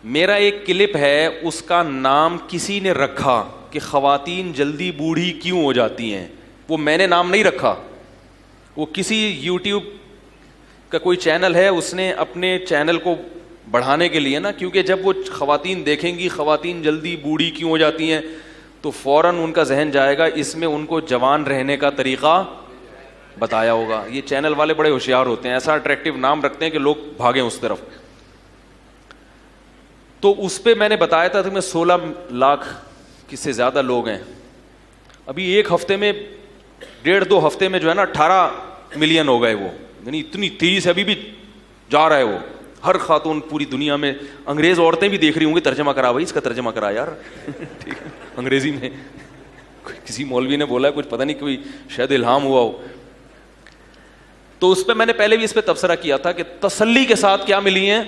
میرا ایک کلپ ہے, اس کا نام کسی نے رکھا کہ خواتین جلدی بوڑھی کیوں ہو جاتی ہیں. وہ میں نے نام نہیں رکھا, وہ کسی یوٹیوب کا کوئی چینل ہے, اس نے اپنے چینل کو بڑھانے کے لیے نا, کیونکہ جب وہ خواتین دیکھیں گی خواتین جلدی بوڑھی کیوں ہو جاتی ہیں تو فوراً ان کا ذہن جائے گا اس میں ان کو جوان رہنے کا طریقہ بتایا ہوگا. یہ چینل والے بڑے ہوشیار ہوتے ہیں, ایسا اٹریکٹیو نام رکھتے ہیں کہ لوگ بھاگیں اس طرف. تو اس پہ میں نے بتایا تھا کہ 16 لاکھ سے زیادہ لوگ ہیں. ابھی ایک ہفتے میں 1.5-2 ہفتے میں جو ہے نا 18 ملین ہو گئے. وہ یعنی اتنی تیزی سے ابھی بھی جا رہا ہے وہ. ہر خاتون پوری دنیا میں, انگریز عورتیں بھی دیکھ رہی ہوں گی, ترجمہ کرا بھائی, اس کا ترجمہ کرا یار ٹھیک ہے انگریزی میں. کسی مولوی نے بولا ہے کچھ, پتہ نہیں کوئی شاید الہام ہوا ہو. تو اس پہ میں نے پہلے بھی اس پہ تبصرہ کیا تھا کہ تسلی کے ساتھ کیا ملی ہیں,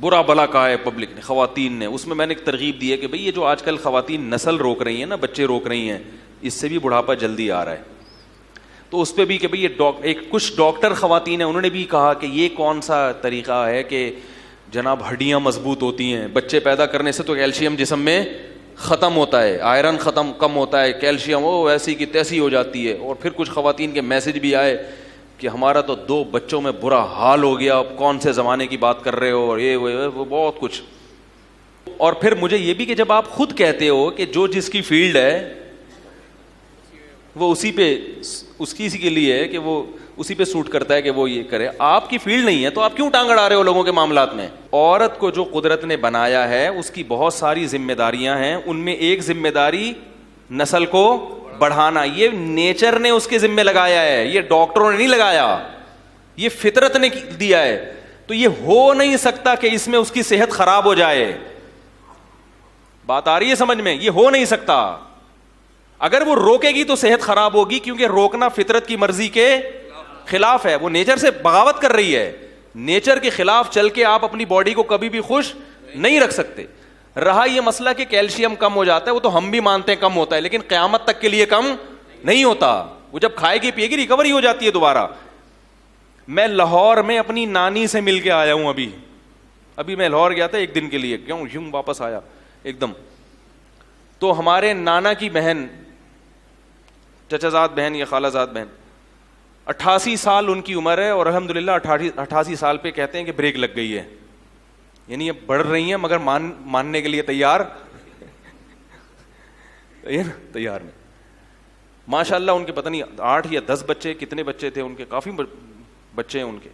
برا بلا کہا ہے پبلک نے, خواتین نے. اس میں نے ایک ترغیب دی ہے کہ بھئی یہ جو آج کل خواتین نسل روک رہی ہیں نا, بچے روک رہی ہیں, اس سے بھی بڑھاپا جلدی آ رہا ہے. تو اس پہ بھی کہ بھئی یہ کچھ ڈاکٹر خواتین ہیں, انہوں نے بھی کہا کہ یہ کون سا طریقہ ہے کہ جناب ہڈیاں مضبوط ہوتی ہیں, بچے پیدا کرنے سے تو کیلشیم جسم میں ختم ہوتا ہے, آئرن کم ہوتا ہے, کیلشیم وہ ایسی کی تیسی ہو جاتی ہے. اور پھر کچھ خواتین کے میسج بھی آئے کہ ہمارا تو 2 بچوں میں برا حال ہو گیا, اب کون سے زمانے کی بات کر رہے ہو, اور یہ وہ بہت کچھ. اور پھر مجھے یہ بھی کہ جب آپ خود کہتے ہو کہ جو جس کی فیلڈ ہے وہ اسی کے لیے ہے کہ وہ اسی پہ سوٹ کرتا ہے کہ وہ یہ کرے, آپ کی فیلڈ نہیں ہے تو آپ کیوں ٹانگ اڑا رہے ہو لوگوں کے معاملات میں. عورت کو جو قدرت نے بنایا ہے اس کی بہت ساری ذمہ داریاں ہیں, ان میں ایک ذمہ داری نسل کو بڑھانا. یہ نیچر نے اس کے ذمہ لگایا ہے, یہ ڈاکٹروں نے نہیں لگایا, یہ فطرت نے دیا ہے. تو یہ ہو نہیں سکتا کہ اس میں اس کی صحت خراب ہو جائے. بات آ رہی ہے سمجھ میں؟ یہ ہو نہیں سکتا. اگر وہ روکے گی تو صحت خراب ہوگی, کیونکہ روکنا فطرت کی مرضی کے خلاف ہے. وہ نیچر سے بغاوت کر رہی ہے. نیچر کے خلاف چل کے آپ اپنی باڈی کو کبھی بھی خوش نہیں رکھ سکتے. رہا یہ مسئلہ کہ کیلشیم کم ہو جاتا ہے, وہ تو ہم بھی مانتے ہیں کم ہوتا ہے, لیکن قیامت تک کے لیے کم نہیں ہوتا. وہ جب کھائے گی پیے گی ریکوری ہو جاتی ہے دوبارہ. میں لاہور میں اپنی نانی سے مل کے آیا ہوں. ابھی میں لاہور گیا تھا 1 دن کے لیے, یوں واپس آیا ایک دم. تو ہمارے نانا کی بہن, چچا زاد بہن یا خالہ زاد بہن, 88 سال ان کی عمر ہے, اور الحمدللہ 88 سال پہ کہتے ہیں کہ بریک لگ گئی ہے. یعنی یہ بڑھ رہی ہیں مگر ماننے کے لیے تیار نہیں. ماشاء اللہ ان کے پتہ نہیں 8 یا 10 بچے, کتنے بچے تھے ان کے, کافی بچے ہیں ان کے.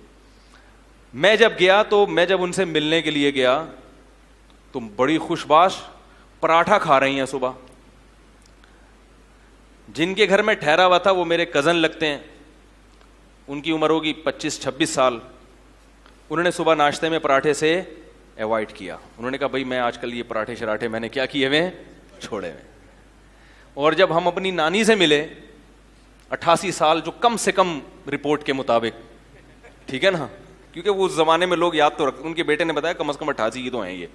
میں جب ان سے ملنے کے لیے گیا تو بڑی خوش باش پراٹھا کھا رہی ہیں صبح. جن کے گھر میں ٹھہرا ہوا تھا وہ میرے کزن لگتے ہیں, ان کی عمر ہوگی 25-26 سال. انہوں نے صبح ناشتے میں پراٹھے سے ایوائڈ کیا. انہوں نے کہا بھائی میں آج کل یہ پراٹھے شراٹھے میں نے کیا کیے ہوئے ہیں, چھوڑے ہوئے. اور جب ہم اپنی نانی سے ملے, 88 سال جو کم سے کم رپورٹ کے مطابق, ٹھیک ہے نا, کیونکہ وہ اس زمانے میں لوگ یاد تو رکھتے, ان کے بیٹے نے بتایا کم از کم 88 کی تو ہیں یہ,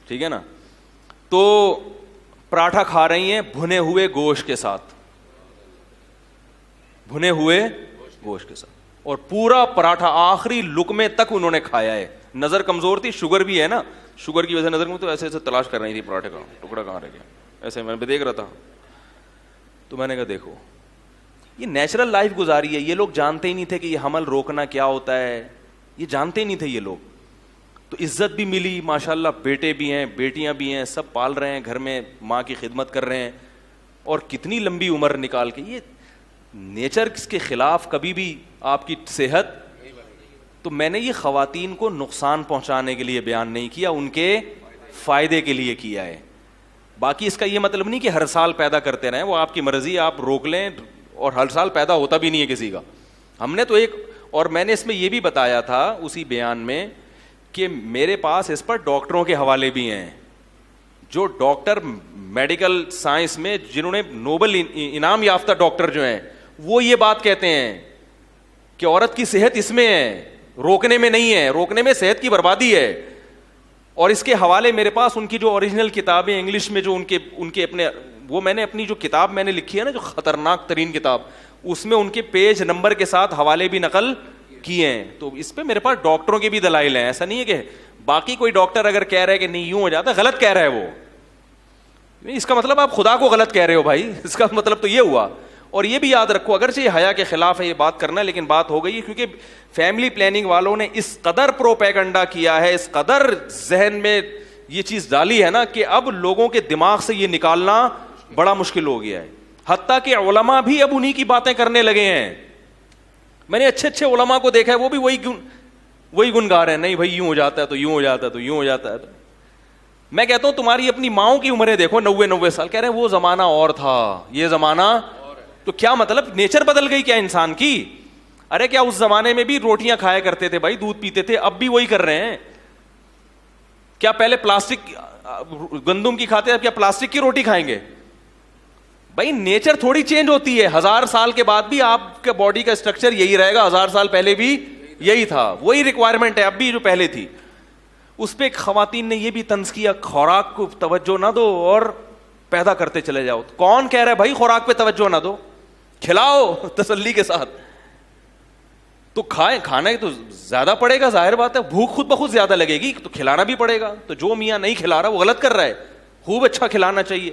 ٹھیک ہے نا. تو پراٹھا کھا رہی ہیں بھنے ہوئے گوشت کے ساتھ, اور پورا پراٹھا آخری لقمے تک انہوں نے کھایا ہے. نظر کمزور تھی, شوگر بھی ہے نا, شوگر کی وجہ سے نظر میں, تو ایسے تلاش کر رہی تھی پراٹھے کا ٹکڑا کہاں رہ گیا, ایسے میں دیکھ رہا تھا. تو میں نے کہا دیکھو یہ نیچرل لائف گزاری ہے. یہ لوگ جانتے ہی نہیں تھے کہ یہ حمل روکنا کیا ہوتا ہے, یہ جانتے ہی نہیں تھے یہ لوگ. تو عزت بھی ملی ماشاءاللہ, بیٹے بھی ہیں بیٹیاں بھی ہیں, سب پال رہے ہیں گھر میں, ماں کی خدمت کر رہے ہیں, اور کتنی لمبی عمر نکال کے. یہ نیچر کے خلاف کبھی بھی آپ کی صحت. تو میں نے یہ خواتین کو نقصان پہنچانے کے لیے بیان نہیں کیا, ان کے فائدے کے لیے کیا ہے. باقی اس کا یہ مطلب نہیں کہ ہر سال پیدا کرتے رہیں, وہ آپ کی مرضی, آپ روک لیں, اور ہر سال پیدا ہوتا بھی نہیں ہے کسی کا. ہم نے تو اور میں نے اس میں یہ بھی بتایا تھا اسی بیان میں کہ میرے پاس اس پر ڈاکٹروں کے حوالے بھی ہیں, جو ڈاکٹر میڈیکل سائنس میں جنہوں نے نوبل انعام یافتہ ڈاکٹر جو ہیں, وہ یہ بات کہتے ہیں کہ عورت کی صحت اس میں ہے, روکنے میں نہیں ہے, روکنے میں صحت کی بربادی ہے. اور اس کے حوالے میرے پاس ان کی جو اوریجنل کتابیں انگلش میں, جو ان کے اپنے, وہ میں نے اپنی جو کتاب میں نے لکھی ہے نا, جو خطرناک ترین کتاب, اس میں ان کے پیج نمبر کے ساتھ حوالے بھی نقل کیے ہیں. تو اس پہ میرے پاس ڈاکٹروں کے بھی دلائل ہیں. ایسا نہیں ہے کہ باقی کوئی ڈاکٹر اگر کہہ رہا ہے کہ نہیں یوں ہو جاتا ہے, غلط کہہ رہا ہے وہ. اس کا مطلب آپ خدا کو غلط کہہ رہے ہو بھائی, اس کا مطلب تو یہ ہوا. اور یہ بھی یاد رکھو, اگرچہ یہ حیا کے خلاف ہے یہ بات کرنا, لیکن بات ہو گئی ہے کیونکہ فیملی پلاننگ والوں نے اس قدر پروپیگنڈا کیا ہے, اس قدر ذہن میں یہ چیز ڈالی ہے نا کہ اب لوگوں کے دماغ سے یہ نکالنا بڑا مشکل ہو گیا ہے. حتیٰ کہ علماء بھی اب انہی کی باتیں کرنے لگے ہیں. میں نے اچھے اچھے علماء کو دیکھا ہے, وہ بھی وہی گنگا رہے ہیں, نہیں بھائی یوں ہو جاتا ہے تو یوں ہو جاتا ہے تو یوں ہو جاتا ہے. میں کہتا ہوں تمہاری اپنی ماؤں کی عمریں دیکھو, 90 سال, کہہ رہے ہیں وہ زمانہ اور تھا, یہ زمانہ. تو کیا مطلب نیچر بدل گئی کیا انسان کی؟ ارے کیا اس زمانے میں بھی روٹیاں کھایا کرتے تھے بھائی, دودھ پیتے تھے, اب بھی وہی کر رہے ہیں. کیا پہلے پلاسٹک گندم کی کھاتے, اب کیا پلاسٹک کی روٹی کھائیں گے؟ بھائی نیچر تھوڑی چینج ہوتی ہے, 1000 سال کے بعد بھی آپ کے باڈی کا اسٹرکچر یہی رہے گا, 1000 سال پہلے بھی یہی تھا, وہی ریکوائرمنٹ ہے اب بھی جو پہلے تھی. اس پہ خواتین نے یہ بھی طنز کیا, خوراک کو توجہ نہ دو اور پیدا کرتے چلے جاؤ. کون کہہ رہا ہے بھائی خوراک پہ توجہ نہ دو, کھلاؤ تسلی کے ساتھ. تو کھانا ہی تو زیادہ پڑے گا, ظاہر بات ہے, بھوک خود بخود زیادہ لگے گی تو کھلانا بھی پڑے گا. تو جو میاں نہیں کھلا رہا وہ غلط کر رہا ہے, خوب اچھا کھلانا چاہیے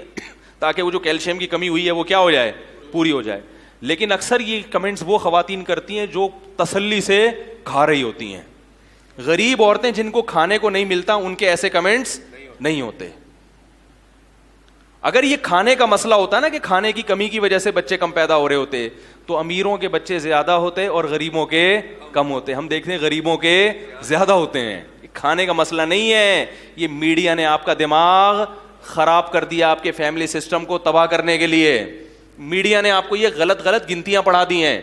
تاکہ وہ جو کیلشیم کی کمی ہوئی ہے وہ کیا ہو جائے, پوری ہو جائے. لیکن اکثر یہ کمنٹس وہ خواتین کرتی ہیں جو تسلی سے کھا رہی ہوتی ہیں. غریب عورتیں جن کو کھانے کو نہیں ملتا ان کے ایسے کمنٹس نہیں ہوتے. اگر یہ کھانے کا مسئلہ ہوتا ہے نا کہ کھانے کی کمی کی وجہ سے بچے کم پیدا ہو رہے ہوتے, تو امیروں کے بچے زیادہ ہوتے اور غریبوں کے کم ہوتے. ہم دیکھتے ہیں غریبوں کے زیادہ ہوتے ہیں. کھانے کا مسئلہ نہیں ہے, یہ میڈیا نے آپ کا دماغ خراب کر دیا, آپ کے فیملی سسٹم کو تباہ کرنے کے لیے. میڈیا نے آپ کو یہ غلط گنتیاں پڑھا دی ہیں.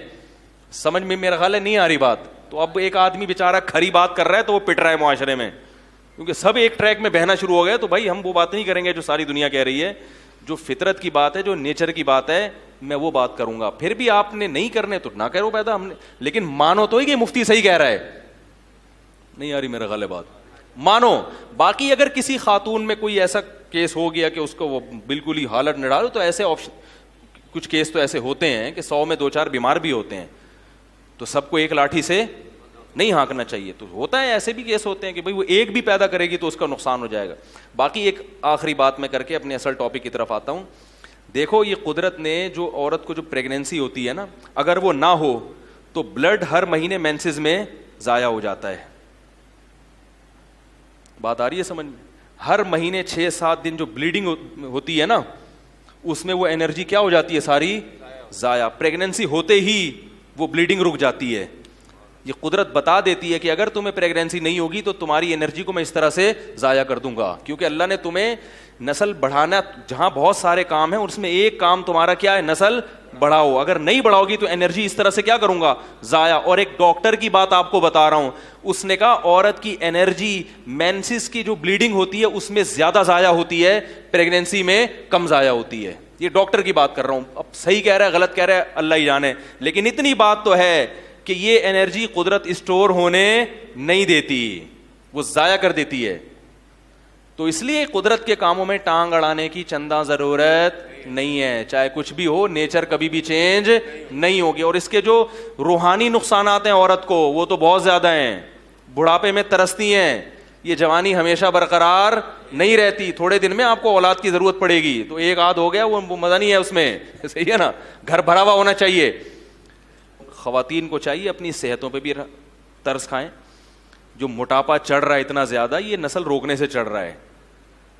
سمجھ میں میرا خیال ہے نہیں آ رہی بات. تو اب ایک آدمی بیچارہ کھری بات کر رہا ہے تو وہ پٹ رہا ہے معاشرے میں, کیونکہ سب ایک ٹریک میں بہنا شروع ہو گئے. تو بھائی ہم وہ بات نہیں کریں گے جو ساری دنیا کہہ رہی ہے, جو فطرت کی بات ہے, جو نیچر کی بات ہے, میں وہ بات کروں گا. پھر بھی آپ نے نہیں کرنے تو نہ کرو پیدا, ہم نے, لیکن مانو تو ہی کہ مفتی صحیح کہہ رہا ہے. نہیں آ رہی میرا خیال ہے بات, مانو. باقی اگر کسی خاتون میں کوئی ایسا کیس ہو گیا کہ اس کو وہ بالکل ہی حالت نہ ڈالو, تو ایسے آپشن, کچھ کیس تو ایسے ہوتے ہیں کہ 100 میں 2-4 بیمار بھی ہوتے ہیں, تو سب کو ایک لاٹھی سے نہیں ہانکنا چاہیے. تو ہوتا ہے, ایسے بھی کیس ہوتے ہیں کہ بھئی وہ ایک بھی پیدا کرے گی تو اس کا نقصان ہو جائے گا. باقی ایک آخری بات میں کر کے اپنے اصل ٹاپک کی طرف آتا ہوں. دیکھو یہ قدرت نے جو عورت کو جو پریگنینسی ہوتی ہے نا, اگر وہ نہ ہو تو بلڈ ہر مہینے مینسز میں ضائع ہو جاتا ہے. بات آ رہی ہے سمجھ میں؟ ہر مہینے 6-7 دن جو بلیڈنگ ہوتی ہے نا, اس میں وہ انرجی کیا ہو جاتی ہے, ساری ضائع. پریگنینسی ہوتے ہی وہ بلیڈنگ رک جاتی ہے. یہ قدرت بتا دیتی ہے کہ اگر تمہیں پریگنینسی نہیں ہوگی تو تمہاری انرجی کو میں اس طرح سے ضائع کر دوں گا, کیونکہ اللہ نے تمہیں نسل بڑھانا, جہاں بہت سارے کام ہیں اس میں ایک کام تمہارا کیا ہے, نسل بڑھاؤ. اگر نہیں بڑھاؤ گی تو انرجی اس طرح سے کیا کروں گا, ضائع. اور ایک ڈاکٹر کی بات آپ کو بتا رہا ہوں, اس نے کہا عورت کی انرجی مینسز کی جو بلیڈنگ ہوتی ہے اس میں زیادہ ضائع ہوتی ہے, پریگنینسی میں کم ضائع ہوتی ہے. یہ ڈاکٹر کی بات کر رہا ہوں. اب صحیح کہہ رہا ہے غلط کہہ رہا ہے اللہ ہی جانے, لیکن اتنی بات تو ہے کہ یہ انرجی قدرت اسٹور ہونے نہیں دیتی, وہ ضائع کر دیتی ہے. تو اس لیے قدرت کے کاموں میں ٹانگ اڑانے کی چندہ ضرورت نہیں ہے. چاہے کچھ بھی ہو, نیچر کبھی بھی چینج نہیں ہوگی. اور اس کے جو روحانی نقصانات ہیں عورت کو, وہ تو بہت زیادہ ہیں. بڑھاپے میں ترستی ہیں, یہ جوانی ہمیشہ برقرار نہیں رہتی. تھوڑے دن میں آپ کو اولاد کی ضرورت پڑے گی, تو ایک آدھ ہو گیا وہ مزہ نہیں ہے اس میں, صحیح ہے نا, گھر بھرا ہوا ہونا چاہیے. خواتین کو چاہیے اپنی صحتوں پہ بھی ترس کھائیں. جو موٹاپا چڑھ رہا ہے اتنا زیادہ, یہ نسل روکنے سے چڑھ رہا ہے.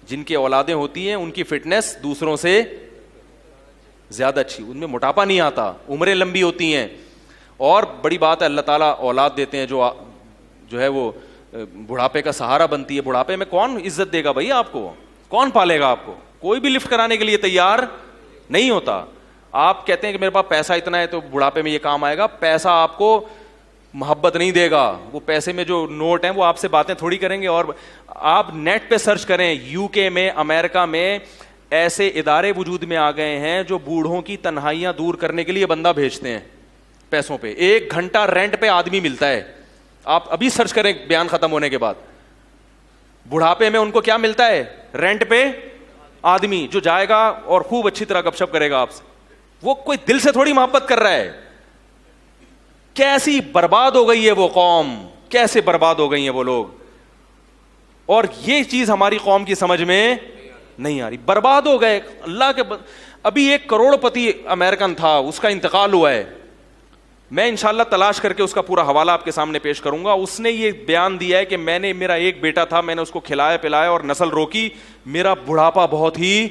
جن کی اولادیں ہوتی ہیں ان کی فٹنس دوسروں سے زیادہ اچھی, ان میں موٹاپا نہیں آتا, عمریں لمبی ہوتی ہیں. اور بڑی بات ہے اللہ تعالیٰ اولاد دیتے ہیں جو ہے وہ بڑھاپے کا سہارا بنتی ہے. بڑھاپے میں کون عزت دے گا بھائی آپ کو, کون پالے گا آپ کو؟ کوئی بھی لفٹ کرانے کے لیے تیار نہیں ہوتا. آپ کہتے ہیں کہ میرے پاس پیسہ اتنا ہے تو بڑھاپے میں یہ کام آئے گا. پیسہ آپ کو محبت نہیں دے گا. وہ پیسے میں جو نوٹ ہیں وہ آپ سے باتیں تھوڑی کریں گے. اور آپ نیٹ پہ سرچ کریں, یو کے میں, امریکہ میں ایسے ادارے وجود میں آ گئے ہیں جو بوڑھوں کی تنہائیاں دور کرنے کے لیے بندہ بھیجتے ہیں پیسوں پہ. 1 گھنٹہ رینٹ پہ آدمی ملتا ہے. آپ ابھی سرچ کریں بیان ختم ہونے کے بعد. بڑھاپے میں ان کو کیا ملتا ہے, رینٹ پہ آدمی جو جائے گا اور خوب اچھی طرح گپ شپ کرے گا آپ سے. وہ کوئی دل سے تھوڑی محبت کر رہا ہے. کیسی برباد ہو گئی ہے وہ قوم, کیسے برباد ہو گئی ہیں وہ لوگ. اور یہ چیز ہماری قوم کی سمجھ میں نہیں آ رہی. برباد ہو گئے اللہ کے. ابھی ایک کروڑ پتی امریکن تھا, اس کا انتقال ہوا ہے, میں انشاءاللہ تلاش کر کے اس کا پورا حوالہ آپ کے سامنے پیش کروں گا. اس نے یہ بیان دیا ہے کہ میرا ایک بیٹا تھا, میں نے اس کو کھلایا پلایا اور نسل روکی, میرا بڑھاپا بہت ہی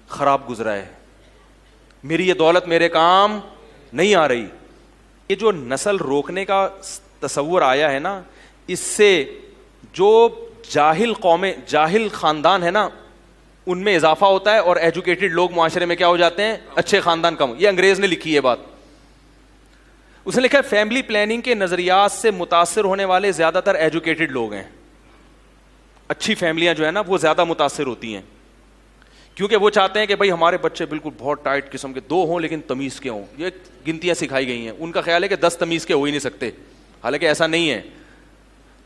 خراب گزرا ہے, میری یہ دولت میرے کام نہیں آ رہی. یہ جو نسل روکنے کا تصور آیا ہے نا, اس سے جو جاہل قومیں, جاہل خاندان ہے نا, ان میں اضافہ ہوتا ہے, اور ایجوکیٹڈ لوگ معاشرے میں کیا ہو جاتے ہیں, اچھے خاندان کم. یہ انگریز نے لکھی ہے بات. اس نے لکھا ہے فیملی پلاننگ کے نظریات سے متاثر ہونے والے زیادہ تر ایجوکیٹڈ لوگ ہیں. اچھی فیملیاں جو ہے نا وہ زیادہ متاثر ہوتی ہیں, کیونکہ وہ چاہتے ہیں کہ بھائی ہمارے بچے بالکل بہت ٹائٹ قسم کے 2 ہوں لیکن تمیز کے ہوں. یہ گنتیاں سکھائی گئی ہیں. ان کا خیال ہے کہ 10 تمیز کے ہو ہی نہیں سکتے, حالانکہ ایسا نہیں ہے.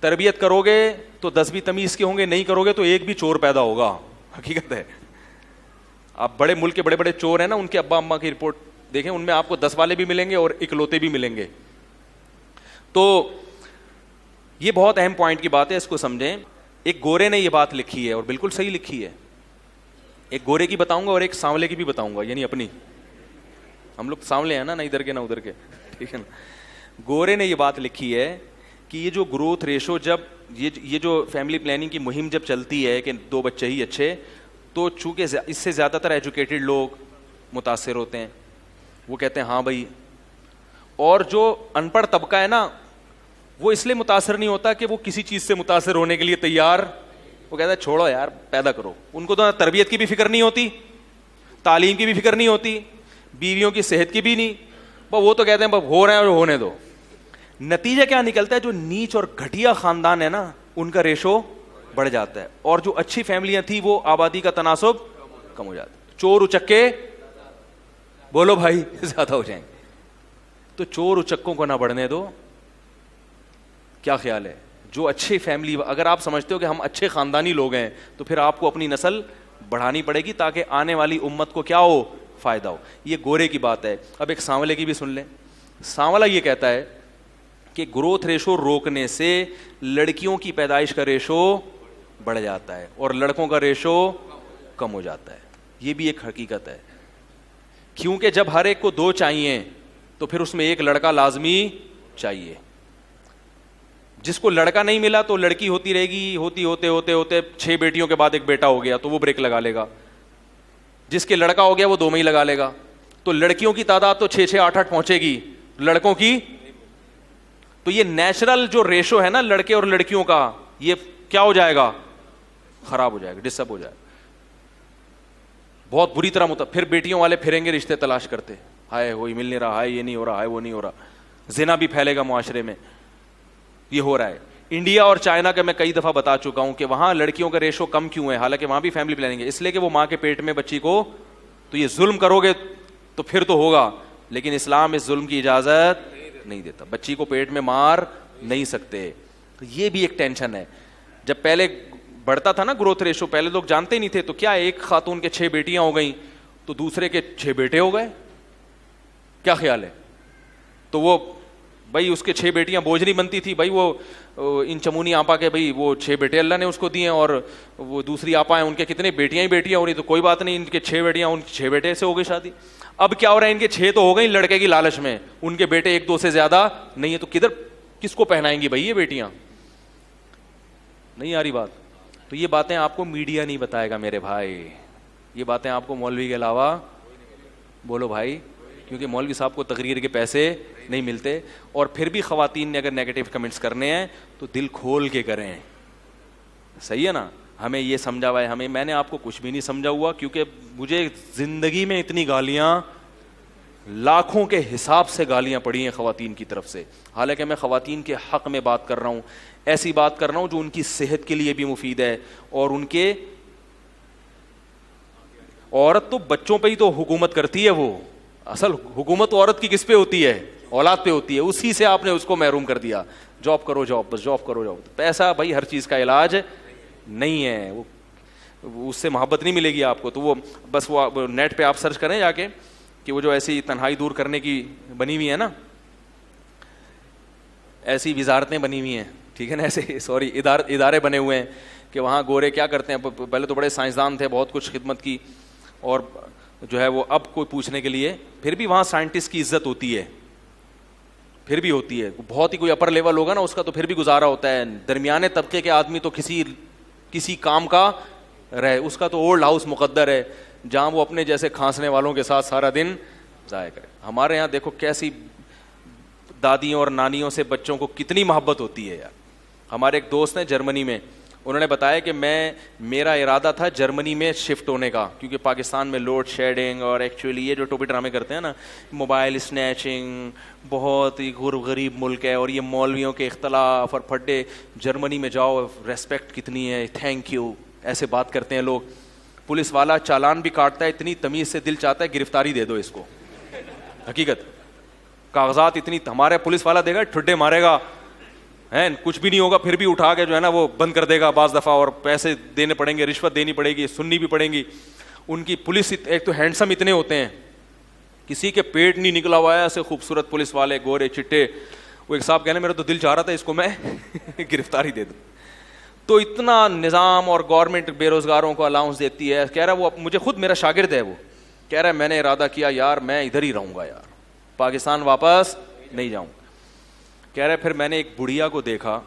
تربیت کرو گے تو 10 بھی تمیز کے ہوں گے, نہیں کرو گے تو ایک بھی چور پیدا ہوگا. حقیقت ہے. آپ بڑے ملک کے بڑے بڑے چور ہیں نا, ان کے ابا اماں کی رپورٹ دیکھیں, ان میں آپ کو 10 والے بھی ملیں گے اور اکلوتے بھی ملیں گے. تو یہ بہت اہم پوائنٹ کی بات ہے, اس کو سمجھیں. ایک گورے نے یہ بات لکھی ہے اور بالکل صحیح لکھی ہے. ایک گورے کی بتاؤں گا اور ایک سانولے کی بھی بتاؤں گا, یعنی اپنی. ہم لوگ سانولے ہیں نا, نہ ادھر کے نہ ادھر کے, ٹھیک ہے نا. گورے نے یہ بات لکھی ہے کہ یہ جو گروتھ ریشو, جب یہ جو فیملی پلاننگ کی مہم جب چلتی ہے کہ 2 بچے ہی اچھے, تو چونکہ اس سے زیادہ تر ایجوکیٹڈ لوگ متاثر ہوتے ہیں. وہ کہتے ہیں ہاں بھائی, اور جو ان پڑھ طبقہ ہے نا, وہ اس لیے متاثر نہیں ہوتا کہ وہ کسی چیز سے متاثر ہونے کے لیے تیار. وہ کہتا ہے چھوڑو یار, پیدا کرو. ان کو تو تربیت کی بھی فکر نہیں ہوتی, تعلیم کی بھی فکر نہیں ہوتی, بیویوں کی صحت کی بھی نہیں. وہ تو کہتے ہیں بس ہو رہے ہیں اور ہونے دو. نتیجہ کیا نکلتا ہے, جو نیچ اور گھٹیا خاندان ہے نا, ان کا ریشو بڑھ جاتا ہے, اور جو اچھی فیملیاں تھیں وہ آبادی کا تناسب کم ہو جاتا ہے. چور اچکے بولو بھائی زیادہ ہو جائیں گے. تو چور اچکوں کو نہ بڑھنے دو. کیا خیال ہے؟ جو اچھی فیملی, اگر آپ سمجھتے ہو کہ ہم اچھے خاندانی لوگ ہیں, تو پھر آپ کو اپنی نسل بڑھانی پڑے گی تاکہ آنے والی امت کو کیا ہو, فائدہ ہو. یہ گورے کی بات ہے. اب ایک سانولے کی بھی سن لیں. سانولا یہ کہتا ہے کہ گروتھ ریشو روکنے سے لڑکیوں کی پیدائش کا ریشو بڑھ جاتا ہے اور لڑکوں کا ریشو کم ہو جاتا ہے. یہ بھی ایک حقیقت ہے, کیونکہ جب ہر ایک کو 2 چاہیے تو پھر اس میں ایک لڑکا لازمی چاہیے. جس کو لڑکا نہیں ملا تو لڑکی ہوتی رہے گی, ہوتے ہوتے 6 بیٹیوں کے بعد ایک بیٹا ہو گیا تو وہ بریک لگا لے گا. جس کے لڑکا ہو گیا وہ 2 میں ہی لگا لے گا. تو لڑکیوں کی تعداد تو 6 8 پہنچے گی, لڑکوں کی. تو یہ نیچرل جو ریشو ہے نا لڑکے اور لڑکیوں کا, یہ کیا ہو جائے گا, خراب ہو جائے گا, ڈسٹرب ہو جائے گا بہت بری طرح. پھر بیٹیوں والے پھریں گے رشتے تلاش کرتے, ہائے وہی مل نہیں رہا, ہائے یہ نہیں ہو رہا, ہائے وہ نہیں ہو رہا. زنا بھی پھیلے گا معاشرے میں. یہ ہو رہا ہے. انڈیا اور چائنا کا میں کئی دفعہ بتا چکا ہوں کہ وہاں لڑکیوں کا ریشو کم کیوں ہے, حالانکہ وہاں بھی فیملی پلاننگ ہے, اس لیے کہ وہ ماں کے پیٹ میں بچی کو, تو یہ ظلم کرو گے تو پھر تو ہوگا, لیکن اسلام اس ظلم کی اجازت نہیں دیتا. بچی کو پیٹ میں مار نہیں سکتے. یہ بھی ایک ٹینشن ہے. جب پہلے بڑھتا تھا نا گروتھ ریشو, پہلے لوگ جانتے نہیں تھے, تو کیا ایک خاتون کے 6 بیٹیاں ہو گئیں تو دوسرے کے 6 بیٹے ہو گئے. کیا خیال ہے؟ تو وہ بھائی اس کے 6 بیٹیاں بوجھ نہیں بنتی تھی, بھائی وہ ان چمونی آپا کے بھائی وہ 6 بیٹے اللہ نے اس کو دیے, اور وہ دوسری آپا ہیں ان کے کتنے بیٹیاں ہی بیٹیاں ہو رہی, تو کوئی بات نہیں, ان کے 6 بیٹیاں, ان 6 بیٹے سے ہو گئی شادی. اب کیا ہو رہا ہے, ان کے 6 تو ہو گئی لڑکے کی لالچ میں, ان کے بیٹے 1 2 سے زیادہ نہیں ہے, تو کس کو پہنائیں گی بھائی یہ بیٹیاں؟ نہیں آ رہی بات. تو یہ باتیں آپ کو میڈیا نہیں بتائے گا میرے بھائی, یہ باتیں آپ کو مولوی کے علاوہ, بولو بھائی, کیونکہ مولوی صاحب کو تقریر کے پیسے نہیں ملتے. اور پھر بھی خواتین نے اگر نیگیٹو کمنٹس کرنے ہیں تو دل کھول کے کریں, صحیح ہے نا. ہمیں یہ سمجھا ہوا ہے, میں نے آپ کو کچھ بھی نہیں سمجھا ہوا, کیونکہ مجھے زندگی میں اتنی گالیاں, لاکھوں کے حساب سے گالیاں پڑی ہیں خواتین کی طرف سے. حالانکہ میں خواتین کے حق میں بات کر رہا ہوں, ایسی بات کر رہا ہوں جو ان کی صحت کے لیے بھی مفید ہے, اور ان کے, عورت تو بچوں پہ ہی تو حکومت کرتی ہے, وہ اصل حکومت عورت کی کس پہ ہوتی ہے, اولاد پہ ہوتی ہے. اسی سے آپ نے اس کو محروم کر دیا, جاب کرو جاب, بس جاب کرو جاب. پیسہ بھائی ہر چیز کا علاج نہیں ہے, وہ اس سے محبت نہیں ملے گی آپ کو. تو وہ بس وہ نیٹ پہ آپ سرچ کریں جا کے کہ وہ جو ایسی تنہائی دور کرنے کی بنی ہوئی ہے نا, ایسی وزارتیں بنی ہوئی ہیں, ٹھیک ٹھیک ہے نا, ایسے سوری ادارے بنے ہوئے ہیں کہ وہاں گورے کیا کرتے ہیں, پہلے تو بڑے سائنسدان تھے, بہت کچھ خدمت کی, اور جو ہے وہ اب کوئی پوچھنے کے لیے, پھر بھی وہاں سائنٹسٹ کی عزت ہوتی ہے, پھر بھی ہوتی ہے, بہت ہی کوئی اپر لیول ہوگا نا اس کا تو پھر بھی گزارا ہوتا ہے, درمیانے طبقے کے آدمی تو کسی کام کا رہے, اس کا تو اولڈ ہاؤس مقدر ہے جہاں وہ اپنے جیسے کھانسنے والوں کے ساتھ سارا دن ضائع کرے. ہمارے یہاں دیکھو کیسی دادیوں اور نانیوں سے بچوں کو کتنی محبت ہوتی ہے یار. ہمارے ایک دوست ہیں جرمنی میں, انہوں نے بتایا کہ میرا ارادہ تھا جرمنی میں شفٹ ہونے کا, کیونکہ پاکستان میں لوڈ شیڈنگ اور ایکچولی یہ جو ٹوپی ڈرامے کرتے ہیں نا, موبائل اسنیچنگ, بہت ہی غریب ملک ہے, اور یہ مولویوں کے اختلاف اور پھڈے. جرمنی میں جاؤ ریسپیکٹ کتنی ہے, تھینک یو, ایسے بات کرتے ہیں لوگ. پولیس والا چالان بھی کاٹتا ہے, اتنی تمیز سے دل چاہتا ہے گرفتاری دے دو اس کو. حقیقت کاغذات اتنی, ہمارے پولیس والا دے گا ٹھڈے مارے گا, کچھ بھی نہیں ہوگا, پھر بھی اٹھا کے جو ہے نا وہ بند کر دے گا بعض دفعہ, اور پیسے دینے پڑیں گے, رشوت دینی پڑے گی, سننی بھی پڑیں گی. ان کی پولیس ایک تو ہینڈسم اتنے ہوتے ہیں, کسی کے پیٹ نہیں نکلا ہوا ہے, ایسے خوبصورت پولیس والے گورے چٹے. وہ ایک صاحب کہنے میرا تو دل چاہ رہا تھا اس کو میں گرفتاری دے دوں. تو اتنا نظام, اور گورنمنٹ بے روزگاروں کو الاؤنس دیتی ہے. کہہ رہا وہ مجھے خود میرا شاگرد ہے, وہ کہہ رہا ہے میں نے ارادہ کیا یار میں ادھر ہی رہوں گا یار, پاکستان واپس نہیں جاؤں. کہہ رہے پھر میں نے ایک بڑھیا کو دیکھا,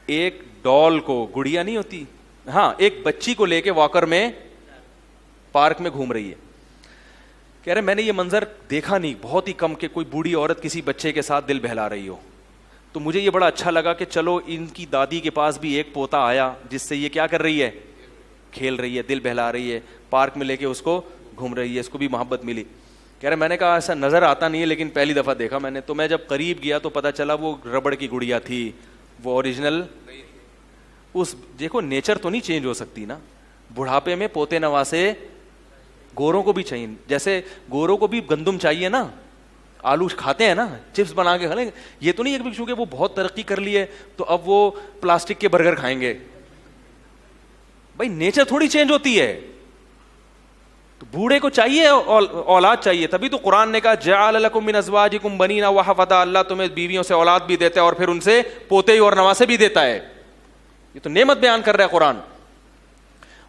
ایک ڈال کو, گڑیا نہیں ہوتی, ہاں, ایک بچی کو لے کے واکر میں پارک میں گھوم رہی ہے. کہہ رہے میں نے یہ منظر دیکھا نہیں, بہت ہی کم, کہ کوئی بوڑھی عورت کسی بچے کے ساتھ دل بہلا رہی ہو. تو مجھے یہ بڑا اچھا لگا کہ چلو ان کی دادی کے پاس بھی ایک پوتا آیا جس سے یہ کیا کر رہی ہے, کھیل رہی ہے, دل بہلا رہی ہے, پارک میں لے کے اس کو گھوم رہی ہے, اس کو بھی محبت ملی. کہہ رہے میں نے کہا ایسا نظر آتا نہیں ہے, لیکن پہلی دفعہ دیکھا میں نے. تو میں جب قریب گیا تو پتا چلا وہ ربڑ کی گڑیا تھی, وہ اوریجنل. اس دیکھو نیچر تو نہیں چینج ہو سکتی نا, بڑھاپے میں پوتے نواسے گوروں کو بھی چاہیے, جیسے گوروں کو بھی گندم چاہیے نا, آلو کھاتے ہیں نا, چپس بنا کے کھا لیں. یہ تو نہیں ہے کیونکہ وہ بہت ترقی کر لی ہے تو اب وہ پلاسٹک کے برگر کھائیں گے. بھائی نیچر تھوڑی چینج ہوتی ہے. تو بوڑھے کو چاہیے اولاد چاہیے, تبھی تو قرآن نے کہا جعل لکم من ازواجکم بنین وحفظا, اللہ تمہیں بیویوں سے اولاد بھی دیتا ہے اور پھر ان سے پوتے اور نواسے بھی دیتا ہے. یہ تو نعمت بیان کر رہا ہے قرآن.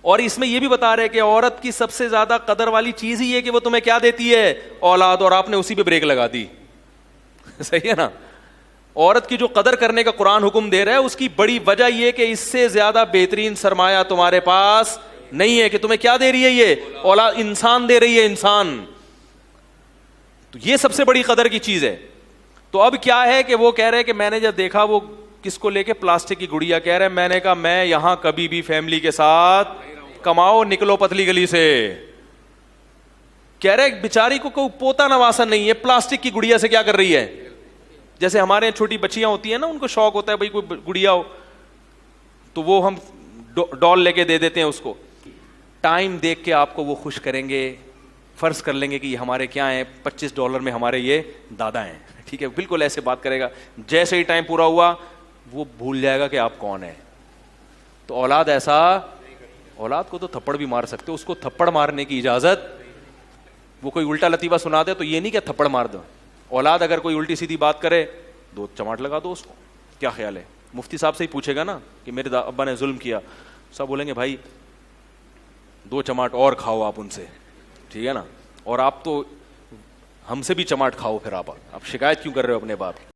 اور اس میں یہ بھی بتا رہے کہ عورت کی سب سے زیادہ قدر والی چیز ہی ہے کہ وہ تمہیں کیا دیتی ہے, اولاد, اور آپ نے اسی پہ بریک لگا دی. صحیح ہے نا. عورت کی جو قدر کرنے کا قرآن حکم دے رہا ہے اس کی بڑی وجہ یہ کہ اس سے زیادہ بہترین سرمایہ تمہارے پاس نہیں ہے, کہ تمہیں کیا دے رہی ہے, یہ اولاد, انسان دے رہی ہے, انسان. تو یہ سب سے بڑی قدر کی چیز ہے. تو اب کیا ہے کہ وہ کہہ رہے کہ میں نے جب دیکھا وہ کس کو لے کے, پلاسٹک کی گڑیا, کہہ رہے میں نے کہا میں یہاں کبھی بھی فیملی کے ساتھ کماؤ, نکلو پتلی گلی سے. کہہ رہے بیچاری کو کوئی پوتا نواسا نہیں ہے, پلاسٹک کی گڑیا سے کیا کر رہی ہے. جیسے ہمارے چھوٹی بچیاں ہوتی ہیں نا, ان کو شوق ہوتا ہے بھائی کوئی گڑیا ہو, تو وہ ہم ڈال لے کے دے دیتے ہیں اس کو. ٹائم دیکھ کے آپ کو وہ خوش کریں گے, فرض کر لیں گے کہ یہ ہمارے کیا ہیں, $25 میں ہمارے یہ دادا ہیں, ٹھیک ہے, بالکل ایسے بات کرے گا. جیسے ہی ٹائم پورا ہوا وہ بھول جائے گا کہ آپ کون ہیں. تو اولاد ایسا, اولاد کو تو تھپڑ بھی مار سکتے ہو, اس کو تھپڑ مارنے کی اجازت, وہ کوئی الٹا لطیفہ سنا دے تو یہ نہیں کہ تھپڑ مار دو. اولاد اگر کوئی الٹی سیدھی بات کرے 2 چماٹ لگا دو اس کو. کیا خیال ہے, مفتی صاحب سے ہی پوچھے گا نا کہ میرے ابا نے ظلم کیا, سب بولیں گے بھائی 2 چماٹ اور کھاؤ آپ ان سے, ٹھیک ہے نا, اور آپ تو ہم سے بھی چماٹ کھاؤ, پھر آپ شکایت کیوں کر رہے ہو اپنے باپ.